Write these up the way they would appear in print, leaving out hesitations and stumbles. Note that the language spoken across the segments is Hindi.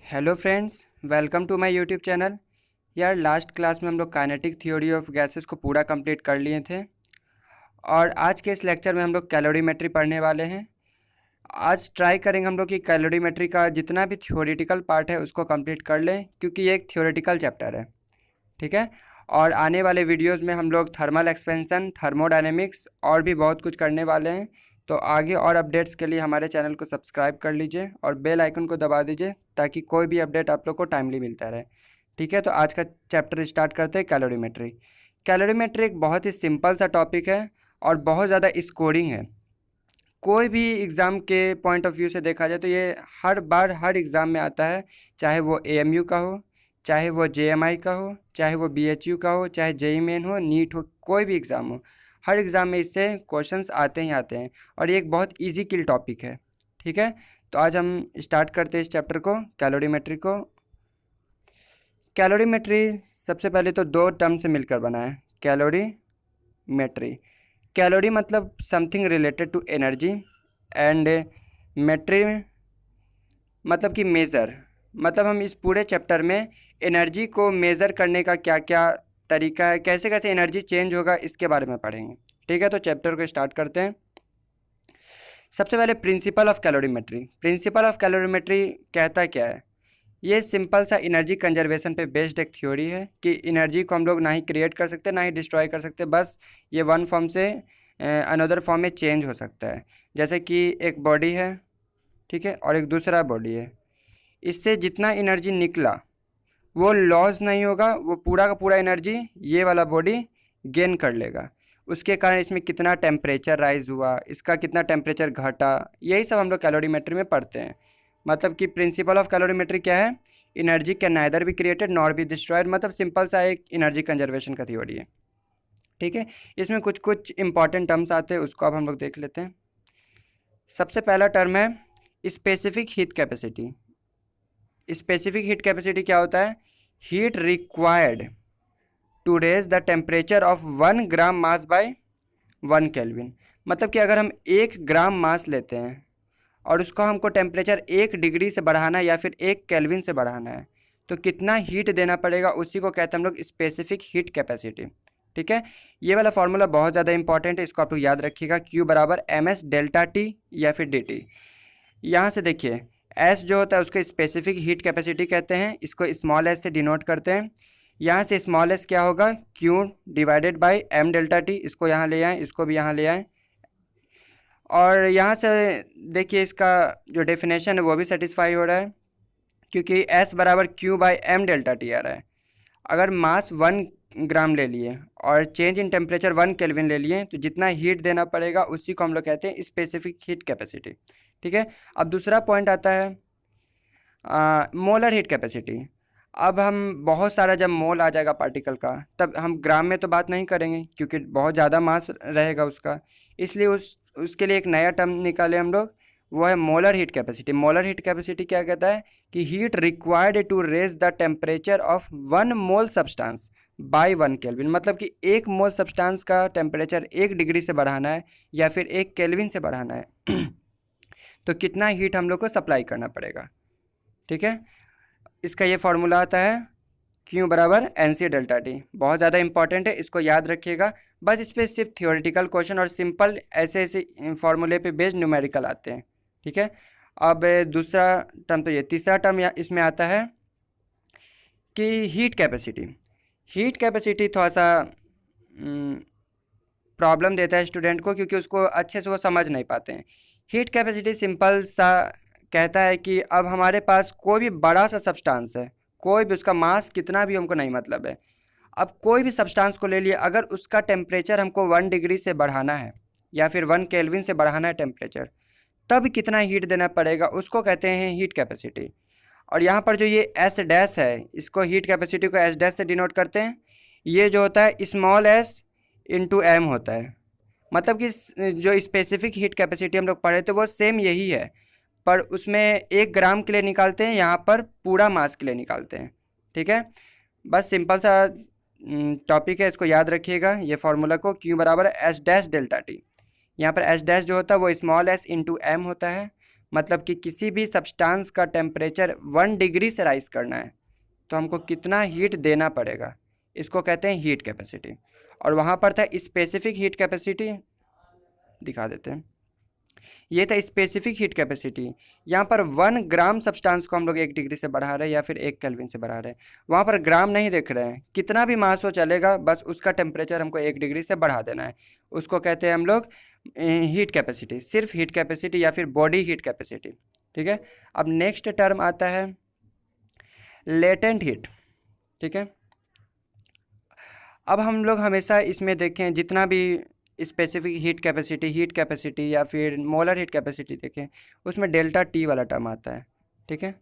Hello friends, welcome to my YouTube channel. यार लास्ट क्लास में हम लोग काइनेटिक थ्योरी ऑफ गैसेस को पूरा कंप्लीट कर लिए थे और आज के इस लेक्चर में हम लोग कैलोरीमेट्री पढ़ने वाले हैं। आज ट्राई करेंगे हम लोग कि कैलोरीमेट्री का जितना भी थ्योरेटिकल पार्ट है उसको कंप्लीट कर लें, क्योंकि ये एक थ्योरेटिकल चैप्टर है। ठीक है। और आने वाले वीडियोस में हम लोग थर्मल एक्सपेंशन, थर्मोडायनेमिक्स और भी बहुत कुछ करने वाले हैं। तो आगे और अपडेट्स के लिए हमारे चैनल को सब्सक्राइब कर लीजिए और बेल आइकन को दबा दीजिए ताकि कोई भी अपडेट आप लोग को टाइमली मिलता रहे। ठीक है, तो आज का चैप्टर स्टार्ट करते हैं। कैलोरीमेट्री। कैलोरीमेट्री एक बहुत ही सिंपल सा टॉपिक है और बहुत ज़्यादा स्कोरिंग है। कोई भी एग्ज़ाम के पॉइंट ऑफ व्यू से देखा जाए तो ये हर बार हर एग्ज़ाम में आता है, चाहे वो एएमयू का हो, चाहे वो जेएमआई का हो, चाहे वो बीएचयू का हो, चाहे जेईई मेन हो, नीट हो, कोई भी एग्ज़ाम हो, हर एग्ज़ाम में इससे क्वेश्चंस आते ही आते हैं और ये एक बहुत इजी किल टॉपिक है। ठीक है, तो आज हम स्टार्ट करते हैं इस चैप्टर को, कैलोरीमेट्री को। कैलोरीमेट्री सबसे पहले तो दो टर्म से मिलकर बना है, कैलोरीमेट्री। कैलोरी मतलब something related to energy and metry मतलब कि मेज़र। मतलब हम इस पूरे चैप्टर में एनर्जी को मेज़र करने का क्या क्या तरीका है, कैसे कैसे एनर्जी चेंज होगा, इसके बारे में पढ़ेंगे। ठीक है, तो चैप्टर को स्टार्ट करते हैं। सबसे पहले principle of calorimetry. Principle of calorimetry कहता क्या है? ये सिंपल सा एनर्जी कंजर्वेशन पे बेस्ड एक थ्योरी है कि एनर्जी को हम लोग ना ही क्रिएट कर सकते ना ही डिस्ट्रॉय कर सकते, बस ये वन फॉर्म से अनदर फॉर्म में चेंज हो सकता है। जैसे कि एक बॉडी है, ठीक है, और एक दूसरा बॉडी है, इससे जितना एनर्जी निकला वो लॉस नहीं होगा, वो पूरा का पूरा एनर्जी ये वाला बॉडी गेन कर लेगा। उसके कारण इसमें कितना टेम्परेचर राइज हुआ, इसका कितना टेम्परेचर घटा, यही सब हम लोग कैलोरीमेट्री में पढ़ते हैं। मतलब कि प्रिंसिपल ऑफ कैलोरीमेट्री क्या है? Energy can neither be created nor be destroyed. मतलब सिंपल सा एक एनर्जी कंजर्वेशन का थ्योरी है। ठीक है, इसमें कुछ कुछ इंपॉर्टेंट टर्म्स आते हैं, उसको अब हम लोग देख लेते हैं। सबसे पहला टर्म है specific heat capacity. Specific heat capacity क्या होता है? Heat required to raise the temperature of 1 gram mass by 1 kelvin. मतलब कि अगर हम 1 ग्राम मास लेते हैं और उसको हमको टेम्परेचर 1 डिग्री से बढ़ाना है या फिर 1 केल्विन से बढ़ाना है, तो कितना हीट देना पड़ेगा, उसी को कहते हैं हम लोग स्पेसिफिक हीट कैपेसिटी। ठीक है, ये वाला फॉर्मूला बहुत ज़्यादा इंपॉर्टेंट है, इसको आप लोग याद रखिएगा। Q बराबर MS डेल्टा T या फिर DT। यहाँ से देखिए, S जो होता है उसको स्पेसिफिक हीट कैपेसिटी कहते हैं, इसको स्मॉल s से डिनोट करते हैं। यहाँ से स्मॉल s क्या होगा? Q divided by M delta T। इसको यहाँ ले आएँ, इसको भी यहाँ ले आएँ, और यहाँ से देखिए इसका जो डेफिनेशन है वो भी सेटिस्फाई हो रहा है, क्योंकि S बराबर Q by M delta T आ रहा है। अगर मास 1 ग्राम ले लिए और चेंज इन टेम्परेचर 1 केल्विन ले लिए, तो जितना हीट देना पड़ेगा उसी को हम लोग कहते हैं स्पेसिफिक हीट कैपेसिटी। ठीक है, अब दूसरा पॉइंट आता है मोलर हीट कैपेसिटी। अब हम बहुत सारा जब मोल आ जाएगा पार्टिकल का, तब हम ग्राम में तो बात नहीं करेंगे क्योंकि बहुत ज़्यादा मास रहेगा उसका, इसलिए उसके लिए एक नया टर्म निकाले हम लोग, वो है molar heat capacity. Molar heat capacity क्या कहता है कि heat required to raise the temperature of 1 mole substance by 1 kelvin. मतलब कि 1 मोल सब्सटेंस का टेम्परेचर 1 डिग्री से बढ़ाना है या फिर 1 केल्विन से बढ़ाना है तो कितना हीट हम लोग को सप्लाई करना पड़ेगा। ठीक है, इसका ये फार्मूला आता है Q बराबर NC डेल्टा T। बहुत ज़्यादा इंपॉर्टेंट है, इसको याद रखिएगा। बस इस पर सिर्फ थियोरेटिकल क्वेश्चन और सिंपल ऐसे ऐसे फार्मूले पे बेस्ड न्यूमेरिकल आते हैं। ठीक है, अब दूसरा टर्म तो ये, तीसरा टर्म इसमें आता है कि हीट कैपेसिटी। हीट कैपेसिटी थोड़ा सा प्रॉब्लम देता है स्टूडेंट को, क्योंकि उसको अच्छे से वो समझ नहीं पाते हैं। हीट कैपेसिटी सिंपल सा कहता है कि अब हमारे पास कोई भी बड़ा सा सब्सटेंस है, कोई भी, उसका मास कितना भी हमको नहीं मतलब है, अब कोई भी सब्सटेंस को ले लिए, अगर उसका टेम्परेचर हमको 1 डिग्री से बढ़ाना है या फिर 1 केल्विन से बढ़ाना है टेम्परेचर, तब कितना हीट देना पड़ेगा, उसको कहते हैं हीट कैपेसिटी। और यहाँ पर जो ये S डैश है, इसको हीट कैपेसिटी को S डैश से डिनोट करते हैं। ये जो होता है स्मॉल s इंटू M होता है। मतलब कि जो स्पेसिफिक हीट कैपेसिटी हम लोग पढ़े थे वो सेम यही है, पर उसमें 1 ग्राम के लिए निकालते हैं, यहाँ पर पूरा मास के लिए निकालते हैं। ठीक है, बस सिंपल सा टॉपिक है, इसको याद रखिएगा ये फार्मूला को। Q बराबर S डैश डेल्टा T। यहाँ पर S डैश जो होता है वो स्मॉल s इंटू M होता है। मतलब कि किसी भी सब्सटेंस का टेम्परेचर 1 डिग्री से राइज करना है तो हमको कितना हीट देना पड़ेगा, इसको कहते हैं हीट कैपेसिटी। और वहाँ पर था स्पेसिफिक हीट कैपेसिटी, दिखा देते हैं, ये था स्पेसिफिक हीट कैपेसिटी। यहाँ पर 1 ग्राम सब्सटेंस को हम लोग 1 डिग्री से बढ़ा रहे हैं या फिर 1 केल्विन से बढ़ा रहे हैं, वहाँ पर ग्राम नहीं देख रहे हैं, कितना भी मास हो चलेगा, बस उसका टेम्परेचर हमको 1 डिग्री से बढ़ा देना है, उसको कहते हैं हम लोग हीट कैपेसिटी, सिर्फ हीट कैपेसिटी या फिर बॉडी हीट कैपेसिटी। ठीक है, अब नेक्स्ट टर्म आता है लेटेंट हीट। ठीक है, अब हम लोग हमेशा इसमें देखें जितना भी स्पेसिफिक हीट कैपेसिटी या फिर मोलर हीट कैपेसिटी देखें, उसमें डेल्टा टी वाला टर्म आता है। ठीक है,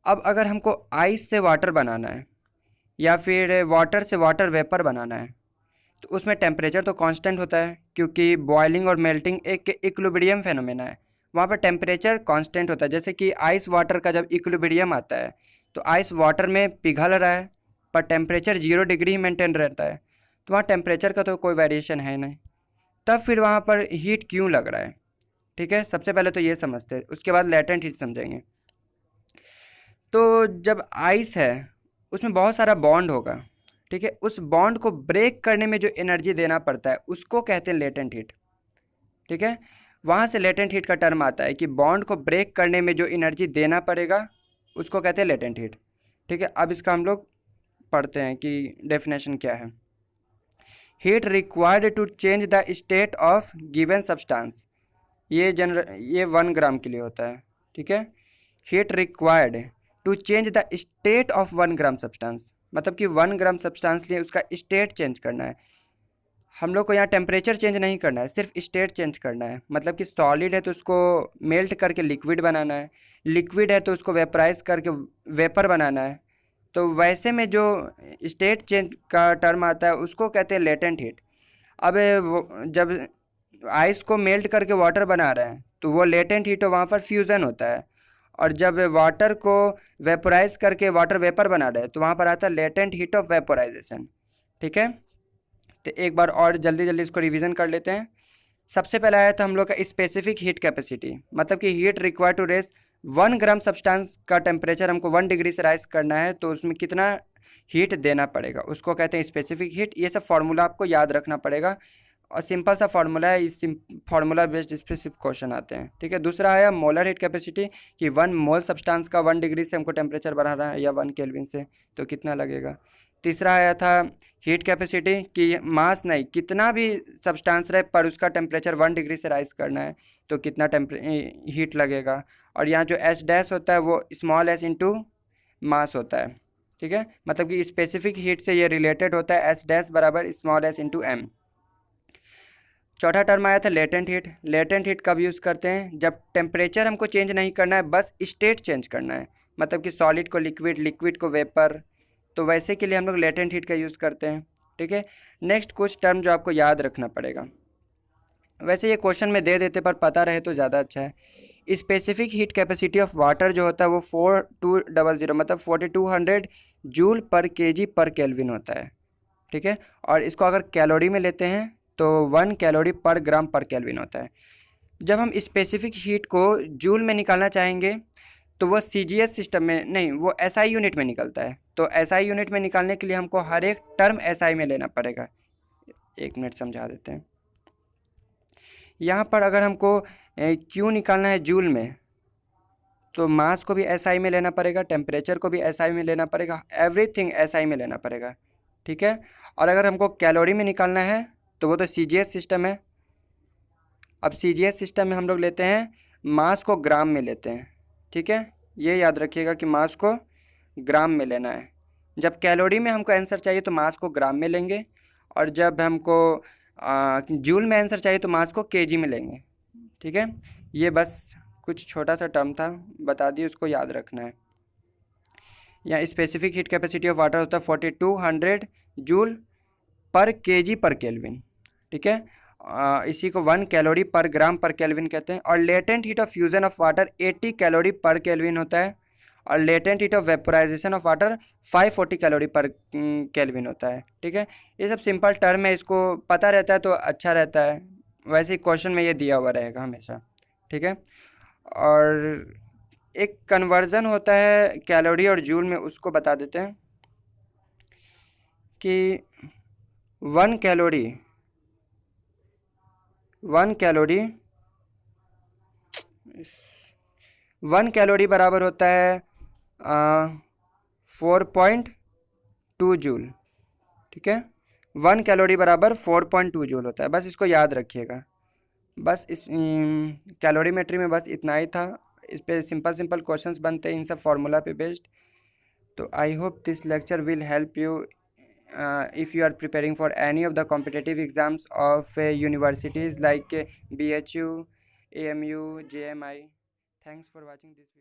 अब अगर हमको आइस से वाटर बनाना है या फिर वाटर से वाटर वेपर बनाना है तो उसमें टेम्परेचर तो कांस्टेंट होता है, क्योंकि बॉइलिंग और मेल्टिंग एक इक्विलिब्रियम फेनोमेना है, वहाँ पर टेम्परेचर कांस्टेंट होता है। जैसे कि आइस वाटर का जब इक्विलिब्रियम आता है तो आइस वाटर में पिघल रहा है पर टेम्परेचर 0 डिग्री ही मेंटेन रहता है, तो वहाँ टेम्परेचर का तो कोई वेरिएशन है नहीं, तब फिर वहाँ पर हीट क्यों लग रहा है। ठीक है, सबसे पहले तो ये समझते हैं, उसके बाद लेटेंट हीट समझेंगे। तो जब आइस है उसमें बहुत सारा बॉन्ड होगा, ठीक है, उस बॉन्ड को ब्रेक करने में जो एनर्जी देना पड़ता है उसको कहते हैं लेटेंट हीट। ठीक है, वहाँ से लेटेंट हीट का टर्म आता है कि बॉन्ड को ब्रेक करने में जो एनर्जी देना पड़ेगा उसको कहते हैं लेटेंट हीट। ठीक है, अब इसका हम लोग पढ़ते हैं कि डेफिनेशन क्या है। Heat required to change the state of given substance, ये 1 ग्राम के लिए होता है। ठीक है, heat required to change the state of 1 gram substance, मतलब कि 1 ग्राम सब्सटेंस लिए उसका स्टेट चेंज करना है। हम लोग को यहाँ टेम्परेचर चेंज नहीं करना है, सिर्फ स्टेट चेंज करना है। मतलब कि सॉलिड है तो उसको मेल्ट करके लिक्विड बनाना है, लिक्विड है तो उसको वेपराइज करके वेपर बनाना है। तो वैसे में जो स्टेट चेंज का टर्म आता है उसको कहते हैं लेटेंट हीट। अब जब आइस को मेल्ट करके वाटर बना रहे हैं तो वो लेटेंट हीट वहाँ पर फ्यूज़न होता है, और जब वाटर को वेपोराइज करके वाटर वेपर बना रहे हैं तो वहाँ पर आता है लेटेंट हीट ऑफ वेपोराइजेशन। ठीक है, तो एक बार और जल्दी जल्दी इसको रिवीजन कर लेते हैं। सबसे पहले आया था हम लोग का स्पेसिफिक हीट कैपेसिटी, मतलब कि heat require to raise 1 gram substance का टेम्परेचर हमको 1 डिग्री से राइज करना है तो उसमें कितना हीट देना पड़ेगा, उसको कहते हैं स्पेसिफिक हीट। ये सब फार्मूला आपको याद रखना पड़ेगा और सिंपल सा फार्मूला है, इस फार्मूला बेस्ड इस पर सिर्फ क्वेश्चन आते हैं। ठीक है, दूसरा आया मोलर हीट कैपेसिटी कि 1 मोल सब्सटेंस का 1 डिग्री से हमको टेम्परेचर बढ़ाना है या 1 केल्विन से तो कितना लगेगा। तीसरा आया था हीट कैपेसिटी कि मास नहीं, कितना भी सब्सटेंस रहे पर उसका टेम्परेचर 1 डिग्री से राइज करना है तो कितना हीट लगेगा। और यहाँ जो एच डैश होता है वो स्मॉल एस इंटू मास होता है। ठीक है, मतलब कि स्पेसिफिक हीट से ये रिलेटेड होता है, एच डैश बराबर स्मॉल एस इंटू एम। चौथा टर्म आया था लेटेंट हीट। लेटेंट हीट कब यूज़ करते हैं, जब टेम्परेचर हमको चेंज नहीं करना है, बस स्टेट चेंज करना है, मतलब कि सॉलिड को लिक्विड, लिक्विड को वेपर, तो वैसे के लिए हम लोग लेटेंट हीट का यूज़ करते हैं। ठीक है, नेक्स्ट कुछ टर्म जो आपको याद रखना पड़ेगा, वैसे ये क्वेश्चन में दे देते पर पता रहे तो ज़्यादा अच्छा है। Specific heat capacity of water जो होता है वो 4200 मतलब 4200 जूल पर केजी पर केल्विन होता है। ठीक है, और इसको अगर कैलोरी में लेते हैं तो 1 कैलोरी पर ग्राम पर केल्विन होता है। जब हम स्पेसिफिक हीट को जूल में निकालना चाहेंगे तो वो सीजीएस सिस्टम में नहीं, वो एसआई यूनिट में निकलता है। तो एसआई यूनिट में निकालने के लिए हमको हर एक टर्म एसआई में लेना पड़ेगा। 1 मिनट समझा देते हैं। यहाँ पर अगर हमको क्यू निकालना है जूल में तो मास को भी एसआई में लेना पड़ेगा, टेम्परेचर को भी एसआई में लेना पड़ेगा, एवरीथिंग एसआई में लेना पड़ेगा। ठीक है, और अगर हमको कैलोरी में निकालना है तो वो तो सीजीएस सिस्टम है। अब सीजीएस सिस्टम में हम लोग लेते हैं मास को ग्राम में लेते हैं। ठीक है, ये याद रखिएगा कि मास को ग्राम में लेना है। जब कैलोरी में हमको आंसर चाहिए तो मास को ग्राम में लेंगे, और जब हमको जूल में आंसर चाहिए तो मास को केजी में लेंगे। ठीक है, ये बस कुछ छोटा सा टर्म था, बता दिए, उसको याद रखना है। यहाँ specific heat capacity of water होता है 4200 जूल पर केजी पर केल्विन। ठीक है, इसी को 1 कैलोरी पर ग्राम पर केल्विन कहते हैं। और latent heat of fusion of water 80 calorie पर केल्विन होता है, और latent heat of vaporisation of water 540 calorie पर केल्विन होता है। ठीक है, ये सब सिंपल टर्म है, इसको पता रहता है तो अच्छा रहता है, वैसे ही क्वेश्चन में ये दिया हुआ रहेगा हमेशा। ठीक है, और एक कन्वर्जन होता है कैलोरी और जूल में, उसको बता देते हैं कि वन कैलोरी वन कैलोरी बराबर होता है 4.2 जूल। ठीक है, 1 कैलोरी बराबर 4.2 जूल होता है। बस इसको याद रखिएगा। बस इस कैलोरीमेट्री में बस इतना ही था। इस पे सिंपल सिंपल क्वेश्चंस बनते हैं इन सब फार्मूला पे बेस्ड। तो I hope this lecture will help you if you are preparing for any of the competitive exams of universities like BHU, AMU, JMI. Thanks for watching this video.